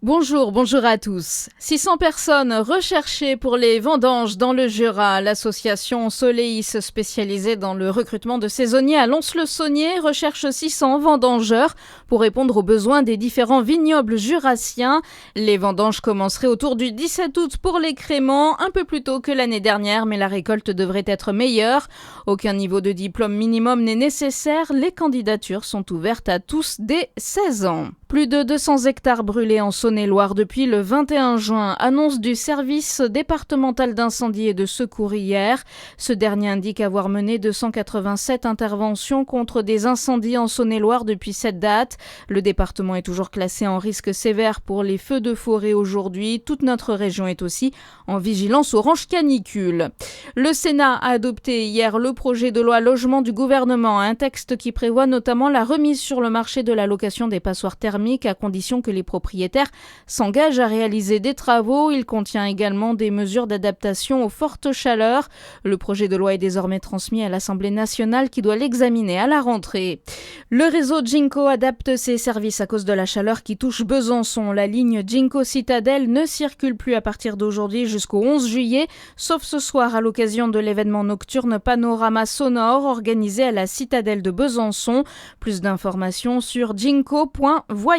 Bonjour à tous. 600 personnes recherchées pour les vendanges dans le Jura. L'association Soleis, spécialisée dans le recrutement de saisonniers à Lons-le-Saunier, recherche 600 vendangeurs pour répondre aux besoins des différents vignobles jurassiens. Les vendanges commenceraient autour du 17 août pour les créments, un peu plus tôt que l'année dernière, mais la récolte devrait être meilleure. Aucun niveau de diplôme minimum n'est nécessaire. Les candidatures sont ouvertes à tous dès 16 ans. Plus de 200 hectares brûlés en Saône-et-Loire depuis le 21 juin, annonce du service départemental d'incendie et de secours hier. Ce dernier indique avoir mené 287 interventions contre des incendies en Saône-et-Loire depuis cette date. Le département est toujours classé en risque sévère pour les feux de forêt aujourd'hui. Toute notre région est aussi en vigilance orange canicule. Le Sénat a adopté hier le projet de loi logement du gouvernement, un texte qui prévoit notamment la remise sur le marché de la location des passoires thermiques à condition que les propriétaires s'engagent à réaliser des travaux. Il contient également des mesures d'adaptation aux fortes chaleurs. Le projet de loi est désormais transmis à l'Assemblée nationale qui doit l'examiner à la rentrée. Le réseau Ginko adapte ses services à cause de la chaleur qui touche Besançon. La ligne Ginko Citadelle ne circule plus à partir d'aujourd'hui jusqu'au 11 juillet, sauf ce soir à l'occasion de l'événement nocturne Panorama Sonore organisé à la Citadelle de Besançon. Plus d'informations sur ginko.voyage.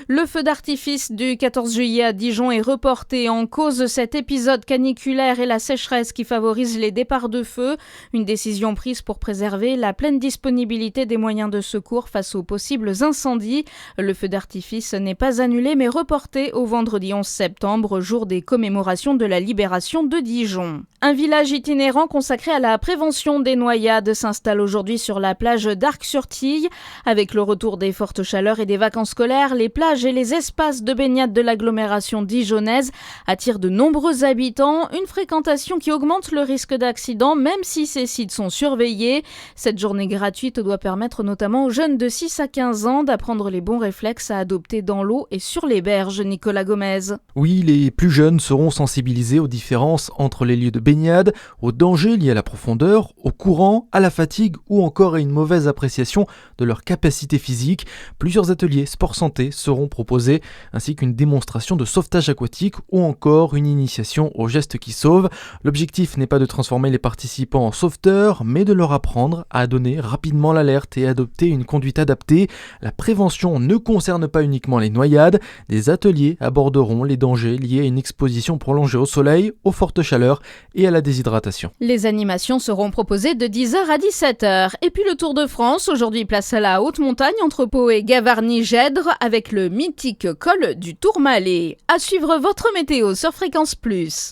Le feu d'artifice du 14 juillet à Dijon est reporté en cause cet épisode caniculaire et la sécheresse qui favorise les départs de feu. Une décision prise pour préserver la pleine disponibilité des moyens de secours face aux possibles incendies. Le feu d'artifice n'est pas annulé mais reporté au vendredi 11 septembre, jour des commémorations de la libération de Dijon. Un village itinérant consacré à la prévention des noyades s'installe aujourd'hui sur la plage d'Arc-sur-Tille. Avec le retour des fortes chaleurs et des vacances scolaires, les plages et les espaces de baignade de l'agglomération dijonnaise attirent de nombreux habitants, une fréquentation qui augmente le risque d'accident même si ces sites sont surveillés. Cette journée gratuite doit permettre notamment aux jeunes de 6 à 15 ans d'apprendre les bons réflexes à adopter dans l'eau et sur les berges. Nicolas Gomez. Oui, les plus jeunes seront sensibilisés aux différences entre les lieux de baignade, aux dangers liés à la profondeur, au courant, à la fatigue ou encore à une mauvaise appréciation de leur capacité physique. Plusieurs ateliers sport santé seront proposés, ainsi qu'une démonstration de sauvetage aquatique ou encore une initiation aux gestes qui sauvent. L'objectif n'est pas de transformer les participants en sauveteurs, mais de leur apprendre à donner rapidement l'alerte et adopter une conduite adaptée. La prévention ne concerne pas uniquement les noyades. Des ateliers aborderont les dangers liés à une exposition prolongée au soleil, aux fortes chaleurs et à la déshydratation. Les animations seront proposées de 10h à 17h. Et puis le Tour de France, aujourd'hui place à la haute montagne entre Pau et Gavarnie-Gèdre avec le mythique col du Tourmalet. À suivre votre météo sur Fréquence Plus.